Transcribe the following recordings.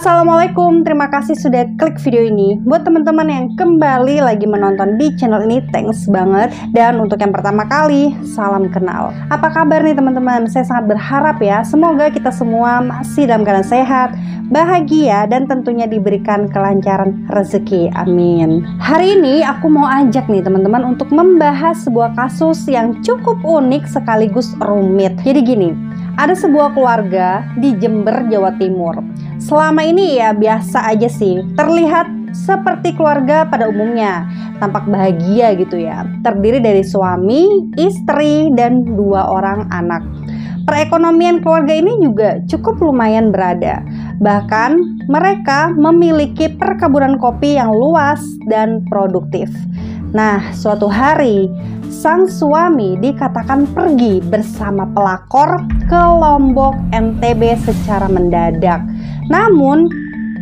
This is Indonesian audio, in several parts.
Assalamualaikum, terima kasih sudah klik video ini. Buat teman-teman yang kembali lagi menonton di channel ini, thanks banget. Dan untuk yang pertama kali, salam kenal. Apa kabar nih teman-teman? Saya sangat berharap ya, semoga kita semua masih dalam keadaan sehat, bahagia, dan tentunya diberikan kelancaran rezeki. Amin. Hari ini aku mau ajak nih teman-teman untuk membahas sebuah kasus yang cukup unik sekaligus rumit. Jadi gini, ada sebuah keluarga di Jember, Jawa Timur. Selama ini ya biasa aja sih, terlihat seperti keluarga pada umumnya, tampak bahagia gitu ya. Terdiri dari suami, istri, dan 2 orang anak. Perekonomian keluarga ini juga cukup lumayan berada. Bahkan mereka memiliki perkebunan kopi yang luas dan produktif. Nah, suatu hari sang suami dikatakan pergi bersama pelakor ke Lombok, NTB secara mendadak. Namun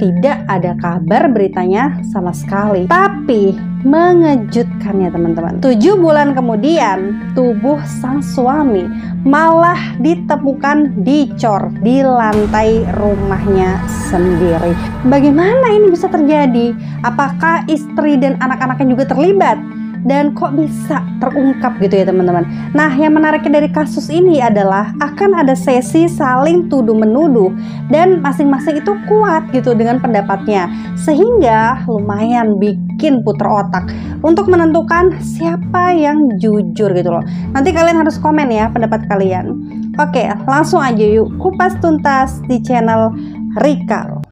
tidak ada kabar beritanya sama sekali. Tapi mengejutkannya teman-teman, 7 bulan kemudian tubuh sang suami malah ditemukan dicor di lantai rumahnya sendiri. Bagaimana ini bisa terjadi? Apakah istri dan anak-anaknya juga terlibat? Dan kok bisa terungkap gitu ya teman-teman. Nah, yang menariknya dari kasus ini adalah akan ada sesi saling tuduh-menuduh, dan masing-masing itu kuat gitu dengan pendapatnya, sehingga lumayan bikin puter otak untuk menentukan siapa yang jujur gitu loh. Nanti kalian harus komen ya pendapat kalian. Oke, langsung aja yuk kupas tuntas di channel Rikal.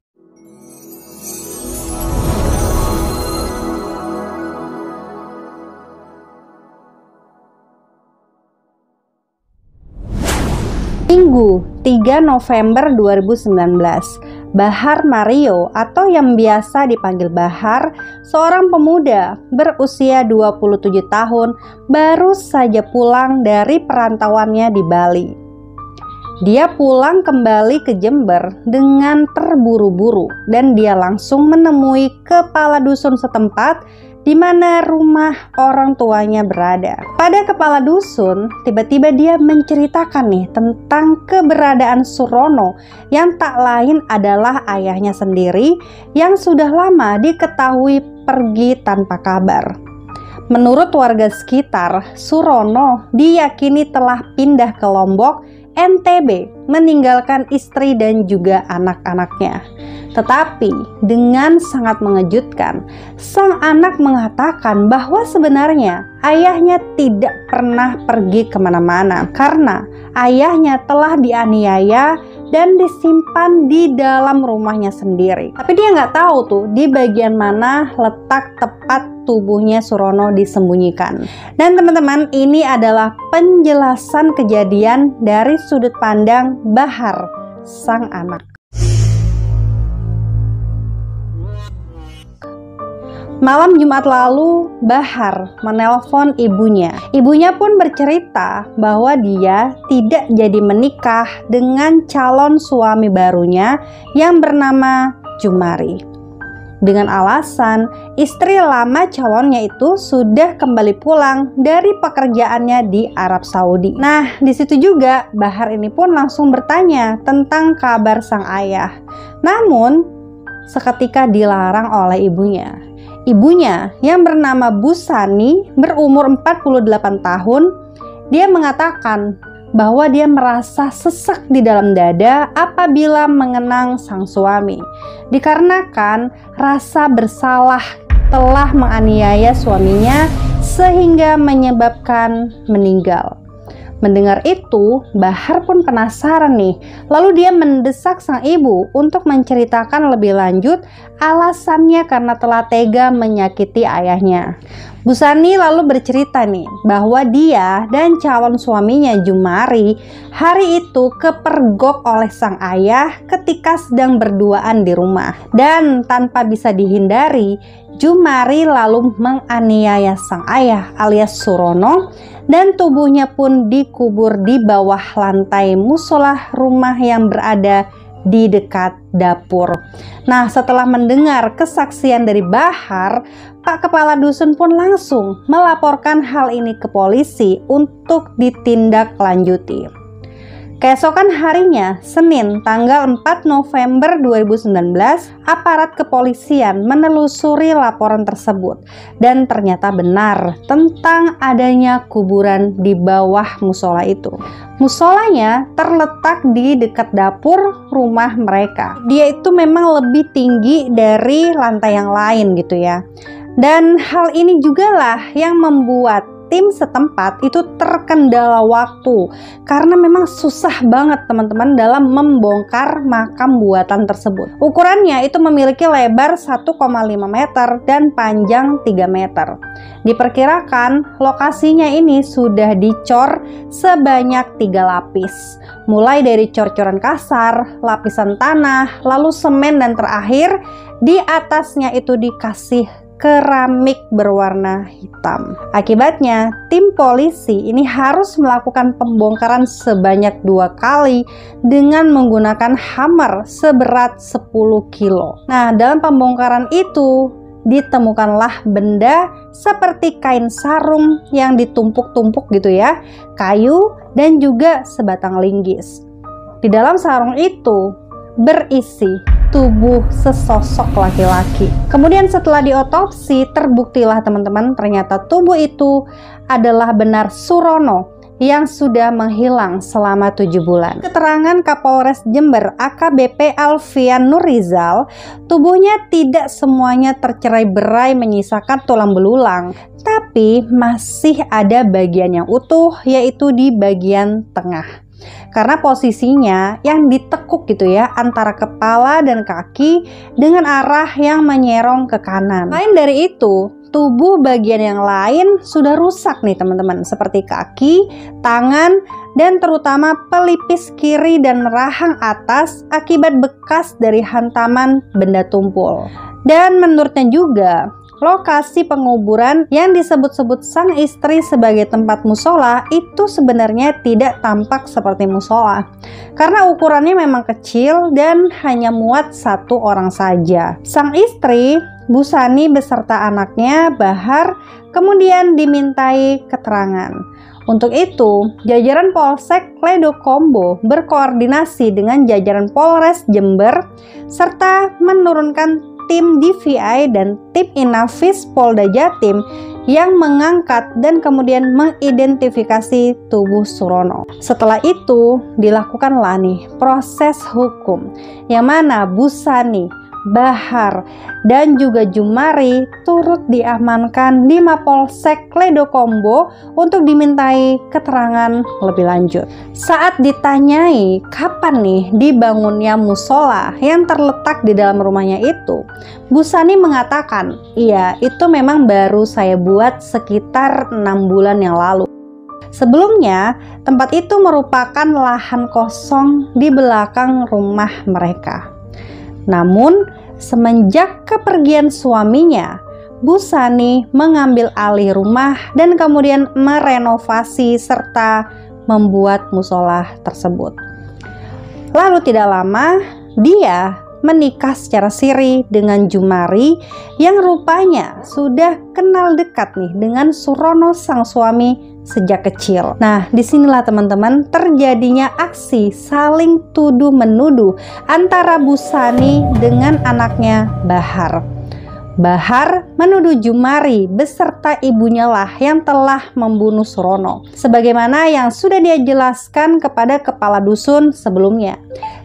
Minggu 3 November 2019, Bahar Mario atau yang biasa dipanggil Bahar, seorang pemuda berusia 27 tahun, baru saja pulang dari perantauannya di Bali. Dia pulang kembali ke Jember dengan terburu-buru dan dia langsung menemui kepala dusun setempat di mana rumah orang tuanya berada. Pada kepala dusun, tiba-tiba dia menceritakan nih tentang keberadaan Surono yang tak lain adalah ayahnya sendiri yang sudah lama diketahui pergi tanpa kabar. Menurut warga sekitar, Surono diyakini telah pindah ke Lombok, NTB, meninggalkan istri dan juga anak-anaknya. Tetapi dengan sangat mengejutkan, sang anak mengatakan bahwa sebenarnya ayahnya tidak pernah pergi kemana-mana karena ayahnya telah dianiaya dan disimpan di dalam rumahnya sendiri. Tapi dia nggak tahu tuh di bagian mana letak tepat tubuhnya Surono disembunyikan. Dan teman-teman, ini adalah penjelasan kejadian dari sudut pandang Bahar, sang anak. Malam Jumat lalu, Bahar menelpon ibunya. Ibunya pun bercerita bahwa dia tidak jadi menikah dengan calon suami barunya yang bernama Jumari. Dengan alasan istri lama calonnya itu sudah kembali pulang dari pekerjaannya di Arab Saudi. Nah, di situ juga Bahar ini pun langsung bertanya tentang kabar sang ayah. Namun, seketika dilarang oleh ibunya. Ibunya yang bernama Bu Sani berumur 48 tahun, dia mengatakan bahwa dia merasa sesak di dalam dada apabila mengenang sang suami, dikarenakan rasa bersalah telah menganiaya suaminya sehingga menyebabkan meninggal. Mendengar itu, Bahar pun penasaran nih. Lalu dia mendesak sang ibu untuk menceritakan lebih lanjut alasannya karena telah tega menyakiti ayahnya. Bu Sani lalu bercerita nih bahwa dia dan calon suaminya Jumari hari itu kepergok oleh sang ayah ketika sedang berduaan di rumah. Dan tanpa bisa dihindari, Jumari lalu menganiaya sang ayah alias Surono dan tubuhnya pun dikubur di bawah lantai musola rumah yang berada di dekat dapur. Nah, setelah mendengar kesaksian dari Bahar, Pak Kepala Dusun pun langsung melaporkan hal ini ke polisi untuk ditindaklanjuti. Keesokan harinya, Senin tanggal 4 November 2019, aparat kepolisian menelusuri laporan tersebut dan ternyata benar tentang adanya kuburan di bawah musola itu. Musolanya terletak di dekat dapur rumah mereka. Dia itu memang lebih tinggi dari lantai yang lain gitu ya. Dan hal ini juga lah yang membuat tim setempat itu terkendala waktu karena memang susah banget teman-teman dalam membongkar makam buatan tersebut. Ukurannya itu memiliki lebar 1,5 meter dan panjang 3 meter. Diperkirakan lokasinya ini sudah dicor sebanyak 3 lapis, mulai dari cor-coran kasar, lapisan tanah, lalu semen, dan terakhir di atasnya itu dikasih keramik berwarna hitam. Akibatnya, tim polisi ini harus melakukan pembongkaran sebanyak 2 kali dengan menggunakan hammer seberat 10 kilo. Nah, dalam pembongkaran itu ditemukanlah benda seperti kain sarung yang ditumpuk-tumpuk gitu ya, kayu, dan juga sebatang linggis. Di dalam sarung itu berisi tubuh sesosok laki-laki. Kemudian setelah diotopsi, terbuktilah teman-teman ternyata tubuh itu adalah benar Surono yang sudah menghilang selama 7 bulan. Keterangan Kapolres Jember AKBP Alfian Nurizal, tubuhnya tidak semuanya tercerai-berai menyisakan tulang belulang, tapi masih ada bagian yang utuh, yaitu di bagian tengah. Karena posisinya yang ditekuk gitu ya antara kepala dan kaki dengan arah yang menyerong ke kanan. Lain dari itu, tubuh bagian yang lain sudah rusak nih teman-teman, seperti kaki, tangan, dan terutama pelipis kiri dan rahang atas akibat bekas dari hantaman benda tumpul. Dan menurutnya juga, lokasi penguburan yang disebut-sebut sang istri sebagai tempat musola itu sebenarnya tidak tampak seperti musola karena ukurannya memang kecil dan hanya muat 1 orang saja. Sang istri, Bu Sani beserta anaknya Bahar, kemudian dimintai keterangan. Untuk itu, jajaran Polsek Ledokombo berkoordinasi dengan jajaran Polres Jember serta menurunkan tim DVI dan tim Inafis Polda Jatim yang mengangkat dan kemudian mengidentifikasi tubuh Surono. Setelah itu dilakukanlah nih proses hukum yang mana Bu Sani, Bahar, dan juga Jumari turut diamankan di Mapolsek Ledokombo untuk dimintai keterangan lebih lanjut. Saat ditanyai kapan nih dibangunnya musola yang terletak di dalam rumahnya itu, Bu Sani mengatakan, iya itu memang baru saya buat sekitar 6 bulan yang lalu. Sebelumnya, tempat itu merupakan lahan kosong di belakang rumah mereka. Namun, semenjak kepergian suaminya, Bu Sani mengambil alih rumah dan kemudian merenovasi serta membuat musola tersebut. Lalu tidak lama, dia menikah secara siri dengan Jumari yang rupanya sudah kenal dekat nih dengan Surono sang suami sejak kecil. Nah, disinilah teman-teman terjadinya aksi saling tuduh menuduh antara Bu Sani dengan anaknya Bahar. Bahar menuduh Jumari beserta ibunya lah yang telah membunuh Surono, sebagaimana yang sudah dia jelaskan kepada kepala dusun sebelumnya.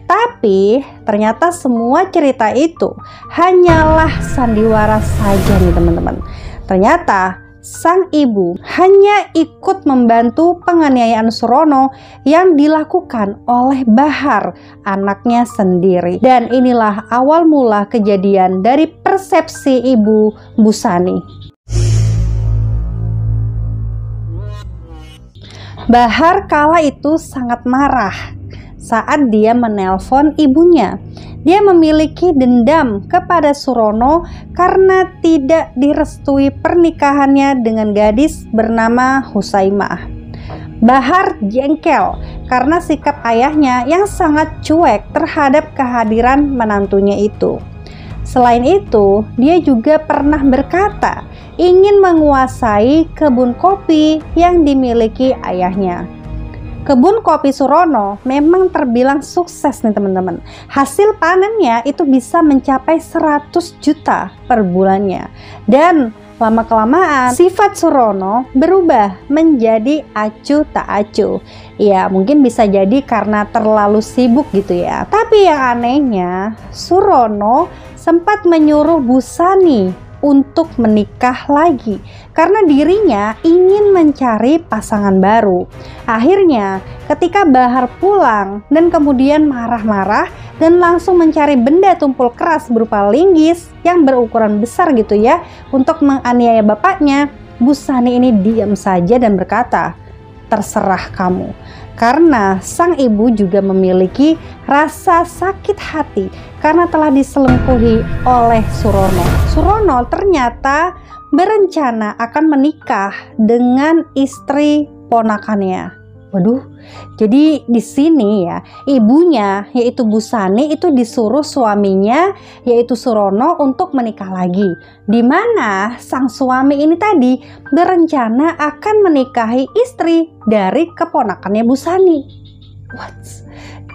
Tapi ternyata semua cerita itu hanyalah sandiwara saja nih teman-teman. Ternyata sang ibu hanya ikut membantu penganiayaan Surono yang dilakukan oleh Bahar, anaknya sendiri. Dan inilah awal mula kejadian dari persepsi ibu Bu Sani. Bahar kala itu sangat marah saat dia menelpon ibunya. Dia memiliki dendam kepada Surono karena tidak direstui pernikahannya dengan gadis bernama Husaimah. Bahar jengkel karena sikap ayahnya yang sangat cuek terhadap kehadiran menantunya itu. Selain itu, dia juga pernah berkata ingin menguasai kebun kopi yang dimiliki ayahnya. Kebun kopi Surono memang terbilang sukses nih teman-teman. Hasil panennya itu bisa mencapai 100 juta per bulannya. Dan lama-kelamaan sifat Surono berubah menjadi acuh tak acuh. Ya mungkin bisa jadi karena terlalu sibuk gitu ya. Tapi yang anehnya, Surono sempat menyuruh Busani untuk menikah lagi karena dirinya ingin mencari pasangan baru. Akhirnya ketika Bahar pulang dan kemudian marah-marah dan langsung mencari benda tumpul keras berupa linggis yang berukuran besar gitu ya untuk menganiaya bapaknya, Busani ini diam saja dan berkata, "Terserah kamu." Karena sang ibu juga memiliki rasa sakit hati karena telah diselingkuhi oleh Surono. Surono ternyata berencana akan menikah dengan istri ponakannya. Waduh, jadi di sini ya ibunya yaitu Busani itu disuruh suaminya yaitu Surono untuk menikah lagi. Di mana sang suami ini tadi berencana akan menikahi istri dari keponakannya Busani. What?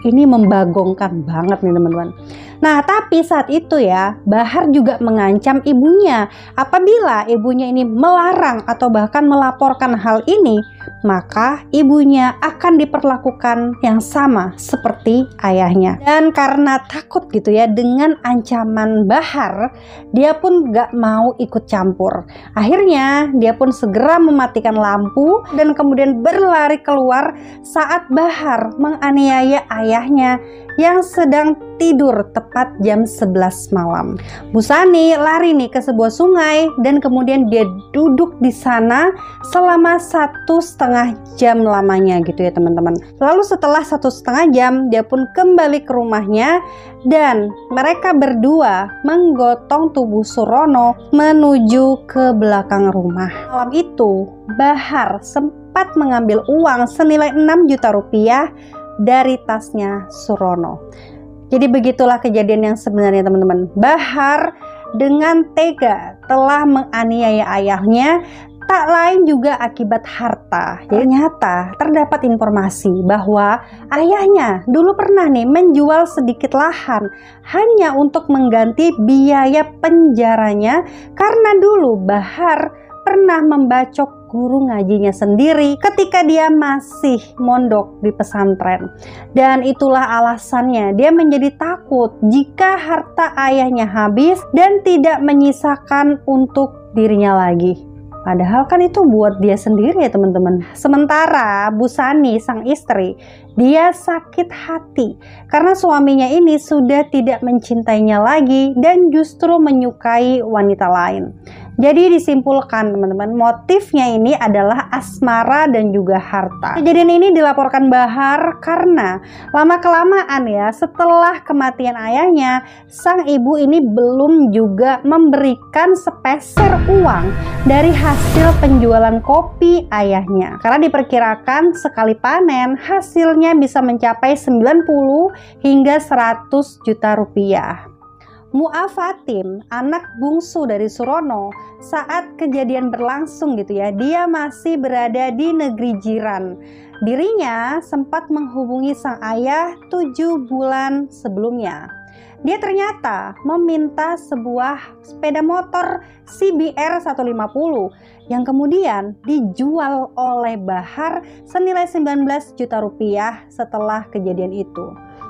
Ini membagongkan banget nih teman-teman. Nah tapi saat itu ya Bahar juga mengancam ibunya. Apabila ibunya ini melarang atau bahkan melaporkan hal ini, maka ibunya akan diperlakukan yang sama seperti ayahnya. Dan karena takut gitu ya dengan ancaman Bahar, dia pun gak mau ikut campur. Akhirnya dia pun segera mematikan lampu dan kemudian berlari keluar saat Bahar menganiaya ayahnya yang sedang tidur tepat jam 11 malam. Busani lari nih ke sebuah sungai dan kemudian dia duduk di sana selama 1,5 jam lamanya gitu ya teman-teman. Lalu setelah 1,5 jam dia pun kembali ke rumahnya dan mereka berdua menggotong tubuh Surono menuju ke belakang rumah. Malam itu Bahar sempat mengambil uang senilai 6 juta rupiah dari tasnya Surono. Jadi begitulah kejadian yang sebenarnya teman-teman. Bahar dengan tega telah menganiaya ayahnya, tak lain juga akibat harta. Ternyata terdapat informasi bahwa ayahnya dulu pernah nih menjual sedikit lahan hanya untuk mengganti biaya penjaranya karena dulu Bahar pernah membacok guru ngajinya sendiri ketika dia masih mondok di pesantren. Dan itulah alasannya dia menjadi takut jika harta ayahnya habis dan tidak menyisakan untuk dirinya lagi. Padahal kan itu buat dia sendiri ya teman-teman. Sementara Busani sang istri, dia sakit hati karena suaminya ini sudah tidak mencintainya lagi dan justru menyukai wanita lain. Jadi disimpulkan teman-teman, motifnya ini adalah asmara dan juga harta. Kejadian ini dilaporkan Bahar karena lama-kelamaan ya setelah kematian ayahnya, sang ibu ini belum juga memberikan sepeser uang dari hasil penjualan kopi ayahnya. Karena diperkirakan sekali panen hasilnya bisa mencapai 90 hingga 100 juta rupiah. Mu'a Fatim, anak bungsu dari Surono, saat kejadian berlangsung gitu ya, dia masih berada di negeri jiran. Dirinya sempat menghubungi sang ayah 7 bulan sebelumnya. Dia ternyata meminta sebuah sepeda motor CBR 150 yang kemudian dijual oleh Bahar senilai 19 juta rupiah setelah kejadian itu.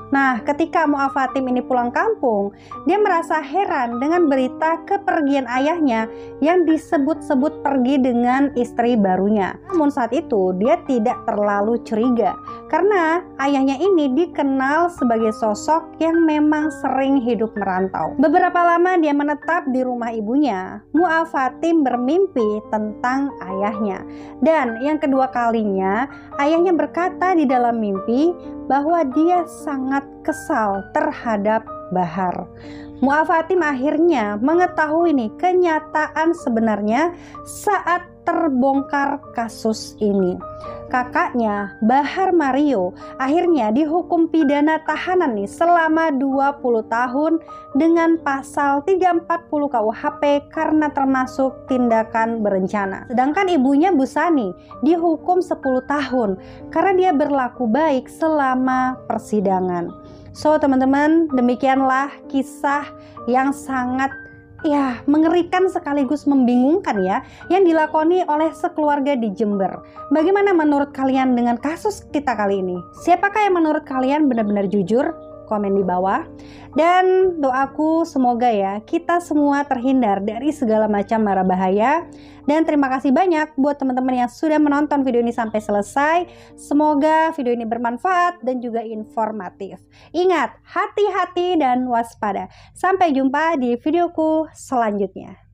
Nah, ketika Mu'a Fatim ini pulang kampung, dia merasa heran dengan berita kepergian ayahnya yang disebut-sebut pergi dengan istri barunya. Namun saat itu dia tidak terlalu curiga karena ayahnya ini dikenal sebagai sosok yang memang sering hidup merantau. Beberapa lama dia menetap di rumah ibunya. Mu'a Fatim bermimpi tentang ayahnya. Dan yang kedua kalinya, ayahnya berkata di dalam mimpi bahwa dia sangat kesal terhadap Bahar. Mu'a Fatim akhirnya mengetahui nih kenyataan sebenarnya saat terbongkar kasus ini. Kakaknya, Bahar Mario, akhirnya dihukum pidana tahanan nih selama 20 tahun dengan pasal 340 KUHP karena termasuk tindakan berencana. Sedangkan ibunya Bu Sani dihukum 10 tahun karena dia berlaku baik selama persidangan. So teman-teman, demikianlah kisah yang sangat mengerikan sekaligus membingungkan ya yang dilakoni oleh sekeluarga di Jember. Bagaimana menurut kalian dengan kasus kita kali ini? Siapakah yang menurut kalian benar-benar jujur? Komen di bawah. Dan doaku semoga ya kita semua terhindar dari segala macam mara bahaya. Dan terima kasih banyak buat teman-teman yang sudah menonton video ini sampai selesai. Semoga video ini bermanfaat dan juga informatif. Ingat, hati-hati dan waspada. Sampai jumpa di videoku selanjutnya.